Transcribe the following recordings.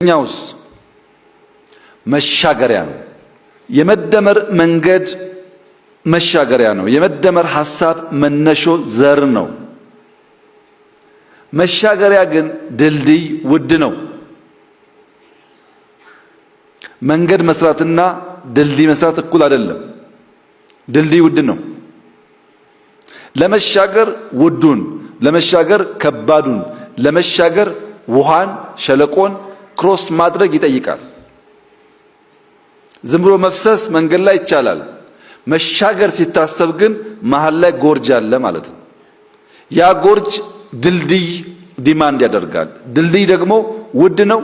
ኛውስ መሻገሪያ ነው። የመደመር መንገድ መሻገሪያ ነው። የመደመር ሐሳብ መነሾ ዘር ነው። መሻገሪያ ግን ድልድይ ውድ ነው። መንገድ መስራትና ድልድይ መስራት እኩል አይደለም። ድልድይ ውድ ነው። ለመሻገር ውዱን፣ ለመሻገር ከባዱን፣ ለመሻገር ውሃን ሸለቆን ክሮስ ማድረግ ይጠይቃል። ዝም ብሎ መፍሰስ መንገድ ላይ ይቻላል። መሻገር ሲታሰብ ግን መሃል ላይ ጎርጅ አለ ማለት ነው። ያ ጎርጅ ድልድይ ዲማንድ ያደርጋል። ድልድይ ደግሞ ውድ ነው።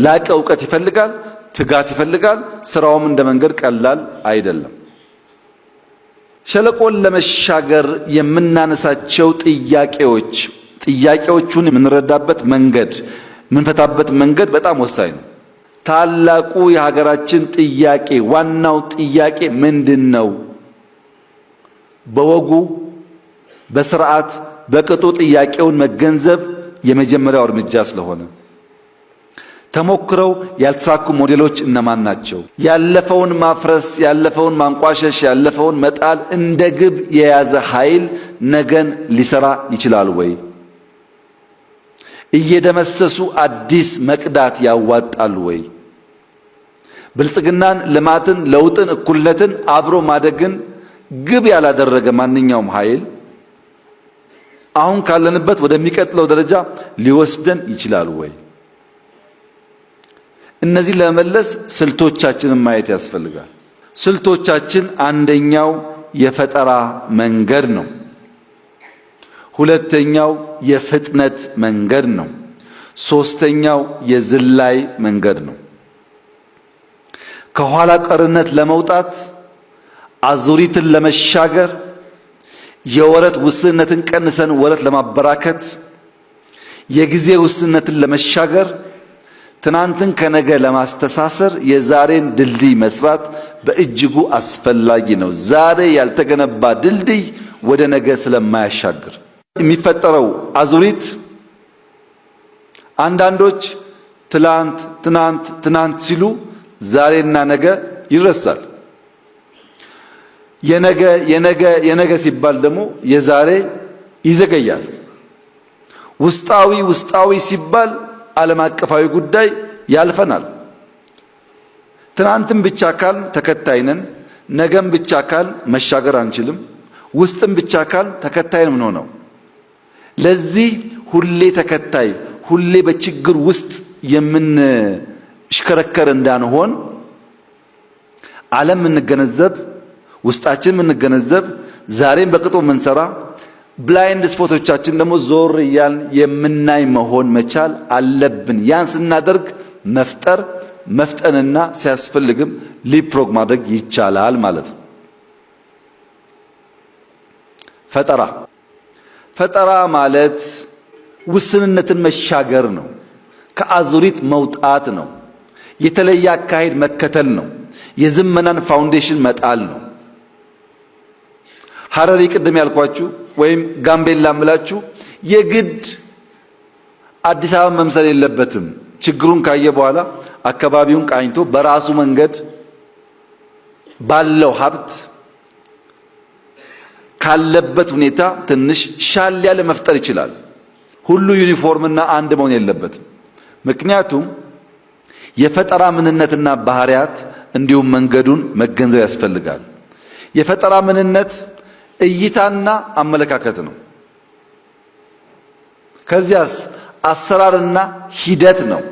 ላቀ እውቀት ይፈልጋል፣ ትጋት ይፈልጋል። ስራውም እንደ መንገድ ቀላል አይደለም። ሸለቆን ለመሻገር የምናነሳቸው ጥያቄዎቹን የምንረዳበት መንገድ የምንፈታበት መንገድ በጣም ወሳኝ ነው። ታላቁ የሀገራችን ጥያቄ ዋናው ጥያቄ ምንድነው? በወጉ በስርዓት በቅጡ ጥያቄውን መገንዘብ የመጀመሪያው እርምጃ ስለሆነ ተሞክረው ያልተሳኩ ሞዴሎች እነማን ናቸው? ያለፈውን ማፍረስ፣ ያለፈውን ማንቋሸሽ፣ ያለፈውን መጣል እንደ ግብ የያዘ ኃይል ነገን ሊሰራ ይችላል ወይ? እየደመሰሱ አዲስ መቅዳት ያዋጣል ወይ? ብልጽግናን፣ ልማትን፣ ለውጥን፣ እኩልነትን፣ አብሮ ማደግን ግብ ያላደረገ ማንኛውም ኃይል አሁን ካለንበት ወደሚቀጥለው ደረጃ ሊወስደን ይችላል ወይ? እነዚህ ለመመለስ ስልቶቻችንን ማየት ያስፈልጋል። ስልቶቻችን አንደኛው የፈጠራ መንገድ ነው። ሁለተኛው የፍጥነት መንገድ ነው። ሶስተኛው የዝላይ መንገድ ነው። ከኋላ ቀርነት ለመውጣት አዙሪትን ለመሻገር የወረት ውስንነትን ቀንሰን ወረት ለማበራከት የጊዜ ውስንነትን ለመሻገር ትናንትን ከነገ ለማስተሳሰር የዛሬን ድልድይ መስራት በእጅጉ አስፈላጊ ነው። ዛሬ ያልተገነባ ድልድይ ወደ ነገ ስለማያሻግር የሚፈጠረው አዙሪት አንዳንዶች ትናንት ሲሉ ዛሬና ነገ ይረሳል። የነገ ሲባል ደግሞ የዛሬ ይዘገያል። ውስጣዊ ሲባል ዓለም አቀፋዊ ጉዳይ ያልፈናል። ትናንትም ብቻ ካል ተከታይ ነን፣ ነገም ብቻ ካል መሻገር አንችልም። ውስጥም ብቻ ካል ተከታይ ምን ሆነው? ለዚህ ሁሌ ተከታይ ሁሌ በችግር ውስጥ የምንሽከረከር እንዳንሆን ዓለም የምንገነዘብ ውስጣችን የምንገነዘብ ዛሬም በቅጡ የምንሰራ ብላይንድ ስፖቶቻችን ደግሞ ዞር እያልን የምናይ መሆን መቻል አለብን። ያን ስናደርግ መፍጠንና ሲያስፈልግም ሊፕሮግ ማድረግ ይቻላል ማለት ነው። ፈጠራ ማለት ውስንነትን መሻገር ነው። ከአዙሪት መውጣት ነው። የተለየ አካሄድ መከተል ነው። የዝመናን ፋውንዴሽን መጣል ነው። ሐረሪ ቅድም ያልኳችሁ ወይም ጋምቤላ ምላችሁ የግድ አዲስ አበባ መምሰል የለበትም። ችግሩን ካየ በኋላ አካባቢውን ቃኝቶ በራሱ መንገድ ባለው ሀብት ካለበት ሁኔታ ትንሽ ሻል ያለ መፍጠር ይችላል። ሁሉ ዩኒፎርምና አንድ መሆን የለበትም። ምክንያቱም የፈጠራ ምንነትና ባህሪያት እንዲሁም መንገዱን መገንዘብ ያስፈልጋል። የፈጠራ ምንነት እይታና አመለካከት ነው። ከዚያስ አሰራርና ሂደት ነው።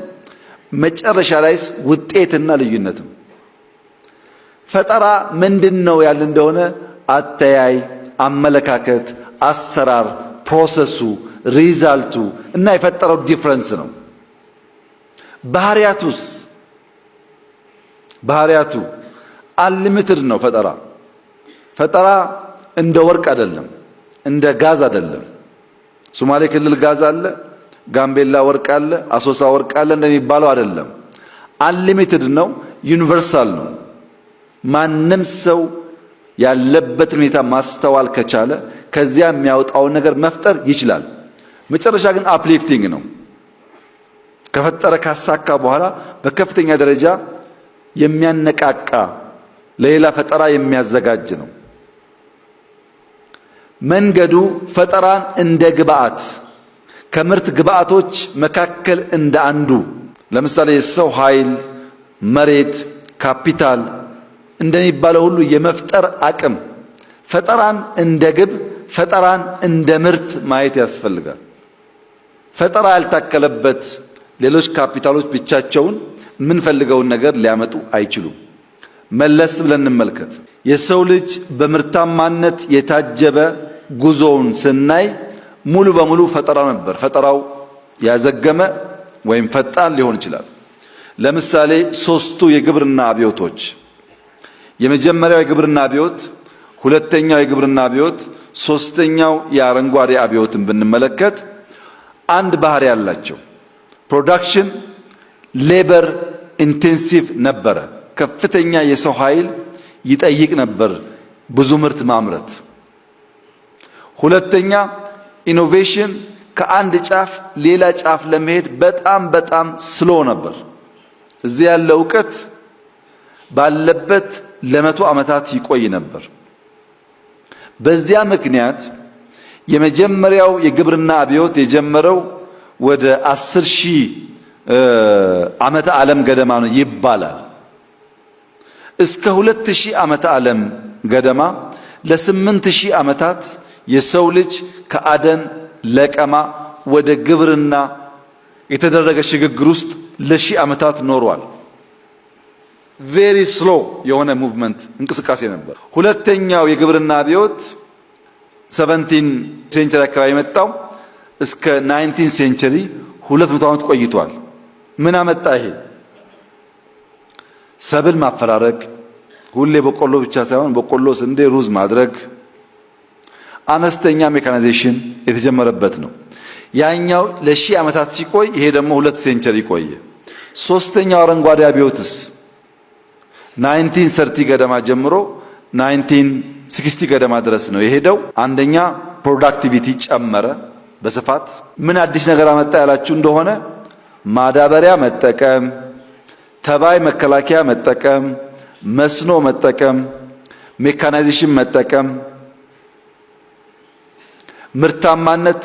መጨረሻ ላይስ ውጤትና ልዩነት ነው። ፈጠራ ምንድነው ያለ እንደሆነ አተያይ፣ አመለካከት፣ አሰራር፣ ፕሮሰሱ፣ ሪዛልቱ እና የፈጠረው ዲፍረንስ ነው። ባህሪያቱ አንሊሚትድ ነው። ፈጠራ እንደ ወርቅ አይደለም፣ እንደ ጋዝ አይደለም። ሶማሌ ክልል ጋዝ አለ፣ ጋምቤላ ወርቅ አለ፣ አሶሳ ወርቅ አለ እንደሚባለው አይደለም። አንሊሚትድ ነው፣ ዩኒቨርሳል ነው። ማንም ሰው ያለበት ሁኔታ ማስተዋል ከቻለ ከዚያ የሚያወጣውን ነገር መፍጠር ይችላል። መጨረሻ ግን አፕሊፍቲንግ ነው። ከፈጠረ ካሳካ በኋላ በከፍተኛ ደረጃ የሚያነቃቃ ለሌላ ፈጠራ የሚያዘጋጅ ነው። መንገዱ ፈጠራን እንደ ግብአት ከምርት ግብአቶች መካከል እንደ አንዱ ለምሳሌ የሰው ኃይል፣ መሬት፣ ካፒታል እንደሚባለው ሁሉ የመፍጠር አቅም ፈጠራን እንደ ግብ፣ ፈጠራን እንደ ምርት ማየት ያስፈልጋል። ፈጠራ ያልታከለበት ሌሎች ካፒታሎች ብቻቸውን የምንፈልገውን ነገር ሊያመጡ አይችሉም። መለስ ብለን እንመልከት። የሰው ልጅ በምርታማነት የታጀበ ጉዞውን ስናይ ሙሉ በሙሉ ፈጠራ ነበር። ፈጠራው ያዘገመ ወይም ፈጣን ሊሆን ይችላል። ለምሳሌ ሶስቱ የግብርና አብዮቶች፣ የመጀመሪያው የግብርና አብዮት፣ ሁለተኛው የግብርና አብዮት፣ ሶስተኛው የአረንጓዴ አብዮትን ብንመለከት አንድ ባህሪ ያላቸው ፕሮዳክሽን ሌበር ኢንቴንሲቭ ነበረ። ከፍተኛ የሰው ኃይል ይጠይቅ ነበር ብዙ ምርት ማምረት። ሁለተኛ ኢኖቬሽን ከአንድ ጫፍ ሌላ ጫፍ ለመሄድ በጣም ስሎ ነበር። እዚህ ያለ ዕውቀት ባለበት ለመቶ ዓመታት ይቆይ ነበር። በዚያ ምክንያት የመጀመሪያው የግብርና አብዮት የጀመረው ወደ 10,000 ዓመተ ዓለም ገደማ ነው ይባላል። እስከ 2000 ዓመተ ዓለም ገደማ ለ8000 ዓመታት የሰው ልጅ ከአደን ለቀማ ወደ ግብርና የተደረገ ሽግግር ውስጥ ለ1000 ዓመታት ኖሯል። ቬሪ ስሎ የሆነ ሙቭመንት እንቅስቃሴ ነበር። ሁለተኛው የግብርና አብዮት 17 ሴንቸሪ አካባቢ መጣው እስከ 19 ሴንቸሪ 200 ዓመት ቆይቷል። ምን አመጣ ይሄ? ሰብል ማፈራረቅ፣ ሁሌ በቆሎ ብቻ ሳይሆን በቆሎ፣ ስንዴ፣ ሩዝ ማድረግ፣ አነስተኛ ሜካናይዜሽን የተጀመረበት ነው። ያኛው ለ1000 ዓመታት ሲቆይ ይሄ ደግሞ 2 ሴንቸሪ ቆየ። ሶስተኛው አረንጓዴ አብዮትስ 1930 ገደማ ጀምሮ 1960 ገደማ ድረስ ነው የሄደው። አንደኛ ፕሮዳክቲቪቲ ጨመረ በስፋት። ምን አዲስ ነገር አመጣ ያላችሁ እንደሆነ ማዳበሪያ መጠቀም፣ ተባይ መከላከያ መጠቀም፣ መስኖ መጠቀም፣ ሜካናይዜሽን መጠቀም፣ ምርታማነት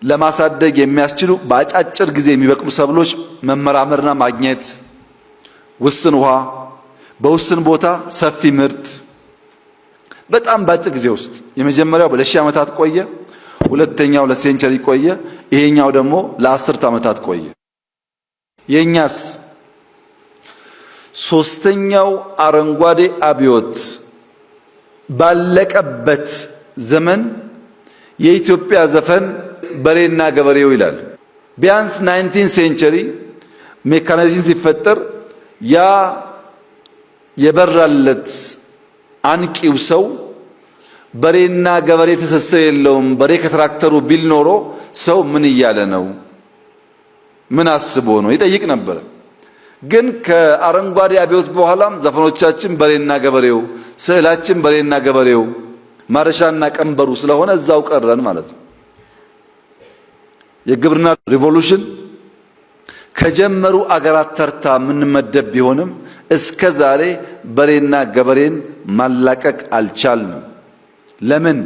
ለማሳደግ የሚያስችሉ በአጫጭር ጊዜ የሚበቅሉ ሰብሎች መመራመርና ማግኘት፣ ውስን ውሃ በውስን ቦታ ሰፊ ምርት በጣም በአጭር ጊዜ ውስጥ የመጀመሪያው ለ1000 ዓመታት ቆየ፣ ሁለተኛው ለሴንቸሪ ቆየ፣ ይሄኛው ደግሞ ለ10 ዓመታት ቆየ። የኛስ ሶስተኛው አረንጓዴ አብዮት ባለቀበት ዘመን የኢትዮጵያ ዘፈን በሬና ገበሬው ይላል። ቢያንስ 19 ሴንቸሪ ሜካናይዜሽን ሲፈጠር ያ የበራለት አንቂው ሰው በሬና ገበሬ ትስስር የለውም። በሬ ከትራክተሩ ቢል ኖሮ ሰው ምን እያለ ነው? ምን አስቦ ነው ይጠይቅ ነበር። ግን ከአረንጓዴ አብዮት በኋላም ዘፈኖቻችን በሬና ገበሬው፣ ስዕላችን በሬና ገበሬው፣ ማረሻና ቀንበሩ ስለሆነ እዛው ቀረን ማለት ነው። የግብርና ሪቮሉሽን ከጀመሩ አገራት ተርታ የምንመደብ ቢሆንም እስከ ዛሬ በሬና ገበሬን ማላቀቅ አልቻልንም። ለምን?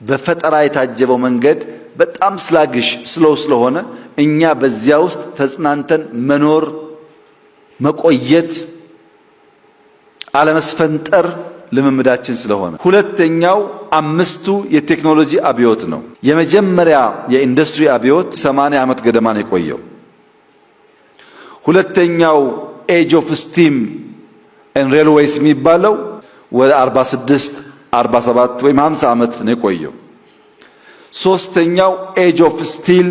በፈጠራ የታጀበው መንገድ በጣም ስላግሽ ስለሆነ እኛ በዚያ ውስጥ ተጽናንተን መኖር፣ መቆየት፣ አለመስፈንጠር ልምምዳችን ስለሆነ። ሁለተኛው አምስቱ የቴክኖሎጂ አብዮት ነው። የመጀመሪያ የኢንዱስትሪ አብዮት 80 ዓመት ገደማ ነው የቆየው። ሁለተኛው ኤጅ ኦፍ ስቲም ኤንድ ሬልዌይስ የሚባለው ወደ 46 47 ወይም 50 ዓመት ነው የቆየው። ሶስተኛው ኤጅ ኦፍ ስቲል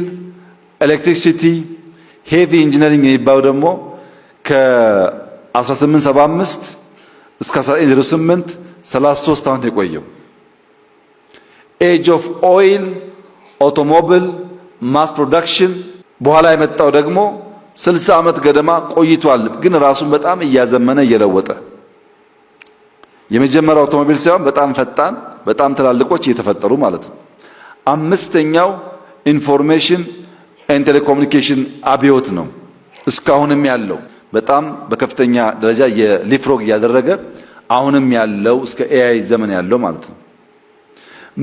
ኤሌክትሪሲቲ ሄቪ ኢንጂነሪንግ የሚባለው ደግሞ ከ1875 እስከ 1908 33 ዓመት የቆየው። ኤጅ ኦፍ ኦይል ኦቶሞቢል ማስ ፕሮዳክሽን በኋላ የመጣው ደግሞ 60 ዓመት ገደማ ቆይቷል። ግን ራሱን በጣም እያዘመነ እየለወጠ የመጀመሪያው አውቶሞቢል ሳይሆን በጣም ፈጣን በጣም ትላልቆች እየተፈጠሩ ማለት ነው። አምስተኛው ኢንፎርሜሽን ኤንድ ቴሌኮሙኒኬሽን አብዮት ነው። እስካሁንም ያለው በጣም በከፍተኛ ደረጃ የሊፍሮግ ያደረገ አሁንም ያለው እስከ ኤአይ ዘመን ያለው ማለት ነው።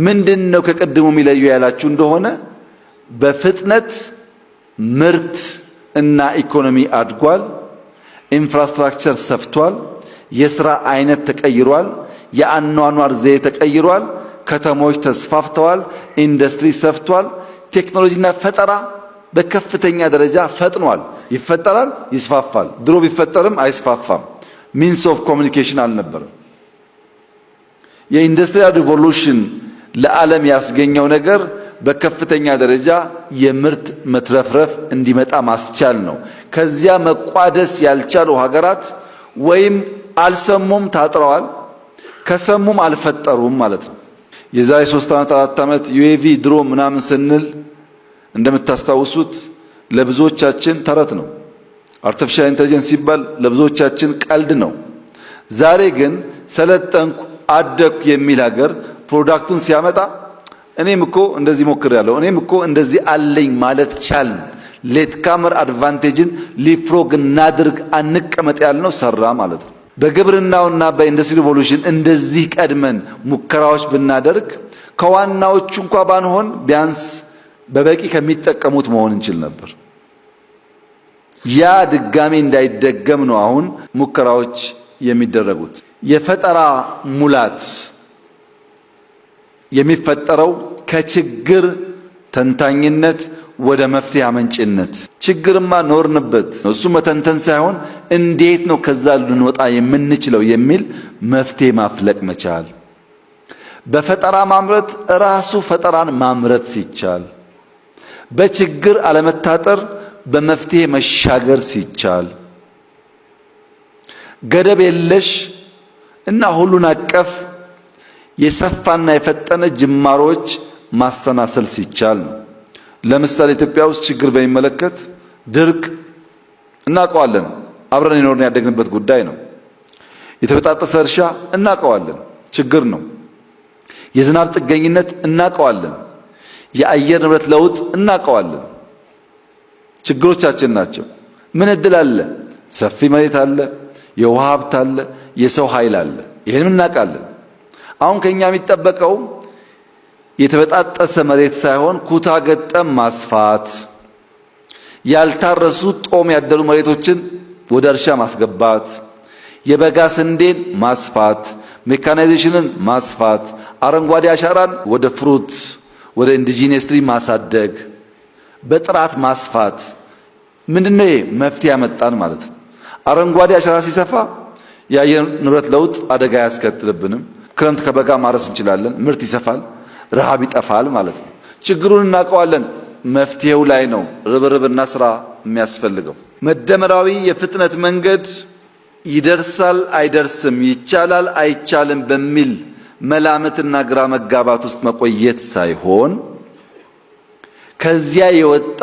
ምንድነው ከቀድሞ የሚለየው ያላችሁ እንደሆነ በፍጥነት ምርት እና ኢኮኖሚ አድጓል። ኢንፍራስትራክቸር ሰፍቷል። የሥራ አይነት ተቀይሯል። የአኗኗር ዘዬ ተቀይሯል። ከተሞች ተስፋፍተዋል። ኢንዱስትሪ ሰፍቷል። ቴክኖሎጂና ፈጠራ በከፍተኛ ደረጃ ፈጥኗል። ይፈጠራል፣ ይስፋፋል። ድሮ ቢፈጠርም አይስፋፋም። ሚንስ ኦፍ ኮሚኒኬሽን አልነበረም። የኢንዱስትሪያል ሪቮሉሽን ለዓለም ያስገኘው ነገር በከፍተኛ ደረጃ የምርት መትረፍረፍ እንዲመጣ ማስቻል ነው። ከዚያ መቋደስ ያልቻሉ ሀገራት ወይም አልሰሙም፣ ታጥረዋል፣ ከሰሙም አልፈጠሩም ማለት ነው። የዛሬ 3 ዓመት 4 ዓመት ዩኤቪ ድሮ ምናምን ስንል እንደምታስታውሱት ለብዙዎቻችን ተረት ነው። አርቲፊሻል ኢንተለጀንስ ሲባል ለብዙዎቻችን ቀልድ ነው። ዛሬ ግን ሰለጠንኩ አደኩ የሚል ሀገር ፕሮዳክቱን ሲያመጣ እኔም እኮ እንደዚህ ሞክሬያለሁ፣ እኔም እኮ እንደዚህ አለኝ ማለት ቻልን። ሌት ካመር አድቫንቴጅን ሊፍሮግ እናድርግ፣ አንቀመጥ ያልነው ሰራ ማለት ነው። በግብርናውና በኢንዱስትሪ ሪቮሉሽን እንደዚህ ቀድመን ሙከራዎች ብናደርግ ከዋናዎቹ እንኳ ባንሆን ቢያንስ በበቂ ከሚጠቀሙት መሆን እንችል ነበር። ያ ድጋሚ እንዳይደገም ነው አሁን ሙከራዎች የሚደረጉት። የፈጠራ ሙላት የሚፈጠረው ከችግር ተንታኝነት ወደ መፍትሄ አመንጭነት። ችግርማ ኖርንበት፣ እሱ መተንተን ሳይሆን እንዴት ነው ከዛ ልንወጣ የምንችለው የሚል መፍትሄ ማፍለቅ መቻል። በፈጠራ ማምረት ራሱ ፈጠራን ማምረት ሲቻል፣ በችግር አለመታጠር በመፍትሄ መሻገር ሲቻል፣ ገደብ የለሽ እና ሁሉን አቀፍ የሰፋና የፈጠነ ጅማሮች ማስተናሰል ሲቻል ነው። ለምሳሌ ኢትዮጵያ ውስጥ ችግር በሚመለከት ድርቅ እናውቀዋለን፣ አብረን የኖርን ያደግንበት ጉዳይ ነው። የተበጣጠሰ እርሻ እናውቀዋለን፣ ችግር ነው። የዝናብ ጥገኝነት እናውቀዋለን። የአየር ንብረት ለውጥ እናውቀዋለን፣ ችግሮቻችን ናቸው። ምን እድል አለ? ሰፊ መሬት አለ፣ የውሃ ሀብት አለ፣ የሰው ኃይል አለ። ይሄንን እናውቃለን። አሁን ከኛ የሚጠበቀው የተበጣጠሰ መሬት ሳይሆን ኩታ ገጠም ማስፋት፣ ያልታረሱ ጦም ያደሩ መሬቶችን ወደ እርሻ ማስገባት፣ የበጋ ስንዴን ማስፋት፣ ሜካናይዜሽንን ማስፋት፣ አረንጓዴ አሻራን ወደ ፍሩት ወደ ኢንዲጂነስ ማሳደግ፣ በጥራት ማስፋት። ምንድነው ይሄ? መፍትሄ ያመጣን ማለት ነው። አረንጓዴ አሻራ ሲሰፋ የአየር ንብረት ለውጥ አደጋ ያስከትልብንም። ክረምት ከበጋ ማረስ እንችላለን፣ ምርት ይሰፋል፣ ረሃብ ይጠፋል ማለት ነው። ችግሩን እናውቀዋለን፣ መፍትሄው ላይ ነው ርብርብና ስራ የሚያስፈልገው። መደመራዊ የፍጥነት መንገድ ይደርሳል አይደርስም፣ ይቻላል አይቻልም በሚል መላምትና ግራ መጋባት ውስጥ መቆየት ሳይሆን ከዚያ የወጣ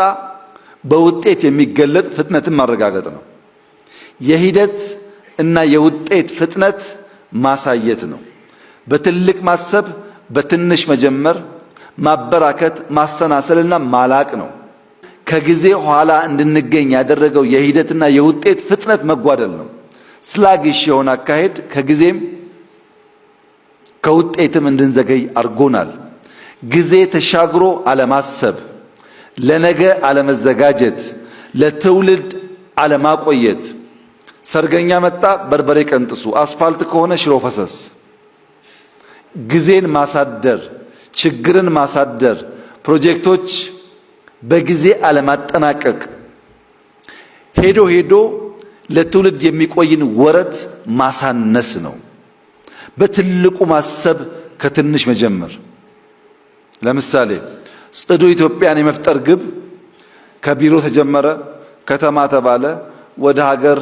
በውጤት የሚገለጥ ፍጥነትን ማረጋገጥ ነው። የሂደት እና የውጤት ፍጥነት ማሳየት ነው። በትልቅ ማሰብ፣ በትንሽ መጀመር፣ ማበራከት፣ ማስተናሰልና ማላቅ ነው። ከጊዜ ኋላ እንድንገኝ ያደረገው የሂደትና የውጤት ፍጥነት መጓደል ነው። ስላግሽ የሆነ አካሄድ ከጊዜም ከውጤትም እንድንዘገይ አድርጎናል። ጊዜ ተሻግሮ አለማሰብ፣ ለነገ አለመዘጋጀት፣ ለትውልድ አለማቆየት። ሰርገኛ መጣ በርበሬ ቀንጥሱ፣ አስፋልት ከሆነ ሽሮ ፈሰስ። ጊዜን ማሳደር፣ ችግርን ማሳደር፣ ፕሮጀክቶች በጊዜ አለማጠናቀቅ፣ ሄዶ ሄዶ ለትውልድ የሚቆይን ወረት ማሳነስ ነው። በትልቁ ማሰብ፣ ከትንሽ መጀመር። ለምሳሌ ጽዱ ኢትዮጵያን የመፍጠር ግብ ከቢሮ ተጀመረ፣ ከተማ ተባለ፣ ወደ ሀገር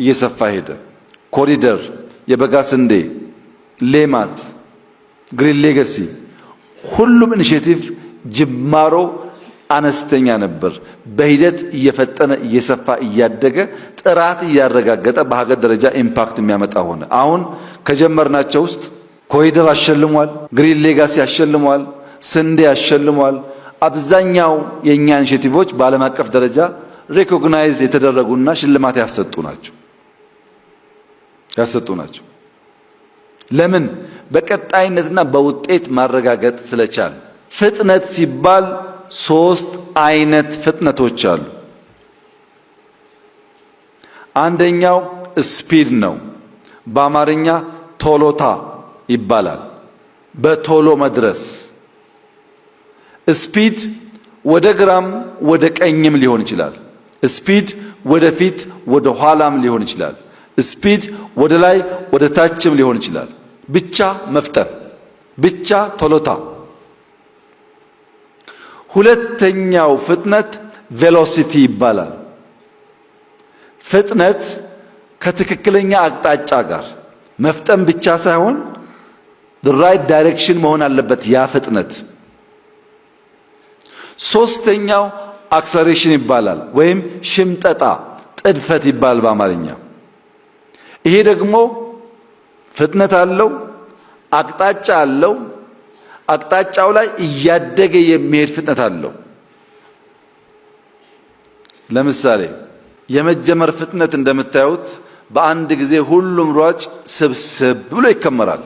እየሰፋ ሄደ። ኮሪደር፣ የበጋ ስንዴ፣ ሌማት፣ ግሪን ሌጋሲ፣ ሁሉም ኢኒሼቲቭ ጅማሮ አነስተኛ ነበር። በሂደት እየፈጠነ እየሰፋ እያደገ ጥራት እያረጋገጠ በሀገር ደረጃ ኢምፓክት የሚያመጣ ሆነ። አሁን ከጀመርናቸው ውስጥ ኮሪደር አሸልሟል፣ ግሪን ሌጋሲ አሸልሟል፣ ስንዴ አሸልሟል። አብዛኛው የኛ ኢኒሼቲቮች በዓለም አቀፍ ደረጃ ሪኮግናይዝ የተደረጉና ሽልማት ያሰጡ ናቸው። ለምን? በቀጣይነትና በውጤት ማረጋገጥ ስለቻል። ፍጥነት ሲባል 3 አይነት ፍጥነቶች አሉ። አንደኛው ስፒድ ነው። በአማርኛ ቶሎታ ይባላል። በቶሎ መድረስ። ስፒድ ወደ ግራም ወደ ቀኝም ሊሆን ይችላል። ስፒድ ወደፊት ወደ ኋላም ሊሆን ይችላል። ስፒድ ወደ ላይ ወደ ታችም ሊሆን ይችላል። ብቻ መፍጠን፣ ብቻ ቶሎታ። ሁለተኛው ፍጥነት ቬሎሲቲ ይባላል። ፍጥነት ከትክክለኛ አቅጣጫ ጋር መፍጠን ብቻ ሳይሆን the right direction መሆን አለበት ያ ፍጥነት። ሶስተኛው አክሰሌሬሽን ይባላል ወይም ሽምጠጣ፣ ጥድፈት ይባላል በአማርኛ። ይሄ ደግሞ ፍጥነት አለው፣ አቅጣጫ አለው። አቅጣጫው ላይ እያደገ የሚሄድ ፍጥነት አለው። ለምሳሌ የመጀመር ፍጥነት እንደምታዩት በአንድ ጊዜ ሁሉም ሯጭ ስብስብ ብሎ ይከመራል።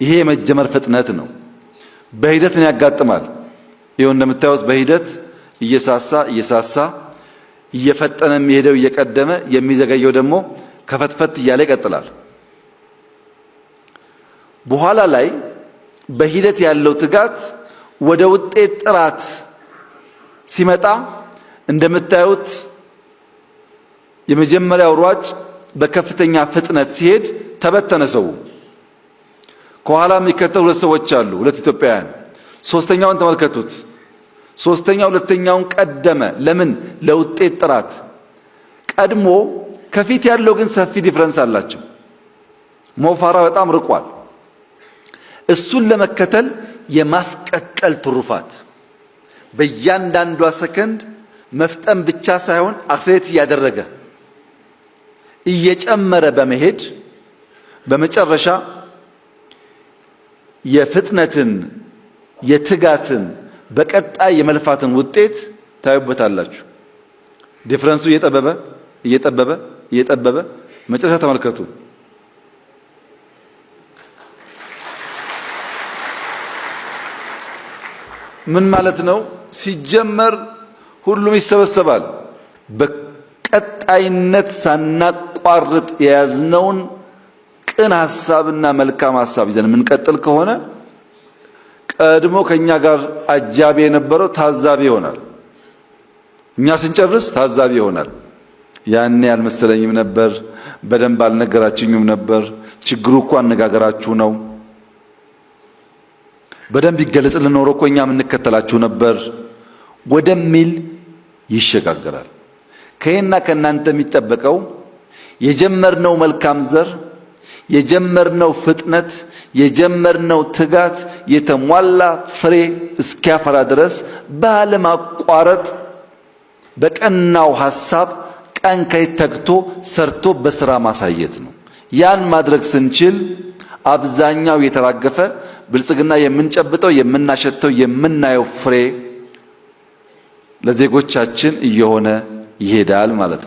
ይሄ የመጀመር ፍጥነት ነው። በሂደት ምን ያጋጥማል? ይሄው እንደምታዩት በሂደት እየሳሳ እየፈጠነ የሚሄደው እየቀደመ የሚዘገየው ደግሞ ከፈትፈት እያለ ይቀጥላል። በኋላ ላይ በሂደት ያለው ትጋት ወደ ውጤት ጥራት ሲመጣ እንደምታዩት የመጀመሪያው ሯጭ በከፍተኛ ፍጥነት ሲሄድ ተበተነ ሰው። ከኋላ የሚከተሉ 2 ሰዎች አሉ፣ 2 ኢትዮጵያውያን። ሶስተኛውን ተመልከቱት። ሶስተኛው ሁለተኛውን ቀደመ። ለምን? ለውጤት ጥራት ቀድሞ። ከፊት ያለው ግን ሰፊ ዲፍረንስ አላቸው። ሞፋራ በጣም ርቋል። እሱን ለመከተል የማስቀጠል ትሩፋት በእያንዳንዷ ሰከንድ መፍጠን ብቻ ሳይሆን አክሰሌሬት እያደረገ እየጨመረ በመሄድ በመጨረሻ የፍጥነትን የትጋትን በቀጣይ የመልፋትን ውጤት ታዩበታላችሁ። ዲፍረንሱ እየጠበበ መጨረሻ ተመልከቱ። ምን ማለት ነው? ሲጀመር ሁሉም ይሰበሰባል። በቀጣይነት ሳናቋርጥ የያዝነውን ቅን ሐሳብና መልካም ሐሳብ ይዘን የምንቀጥል ከሆነ ቀድሞ ከኛ ጋር አጃቢ የነበረው ታዛቢ ይሆናል። እኛ ስንጨርስ ታዛቢ ይሆናል። ያኔ አልመሰለኝም ነበር፣ በደንብ አልነገራችሁኝም ነበር፣ ችግሩ እኮ አነጋገራችሁ ነው፣ በደንብ ይገለጽልን ኖሮ እኮ እኛ የምንከተላችሁ ነበር ወደሚል ይሸጋገራል። ከእኔና ከእናንተ የሚጠበቀው የጀመርነው መልካም ዘር፣ የጀመርነው ፍጥነት፣ የጀመርነው ትጋት የተሟላ ፍሬ እስኪያፈራ ድረስ ባለማቋረጥ በቀናው ሐሳብ ቀን ከሌት ተግቶ ሰርቶ በስራ ማሳየት ነው። ያን ማድረግ ስንችል አብዛኛው የተራገፈ ብልጽግና የምንጨብጠው የምናሸተው የምናየው ፍሬ ለዜጎቻችን እየሆነ ይሄዳል ማለት ነው።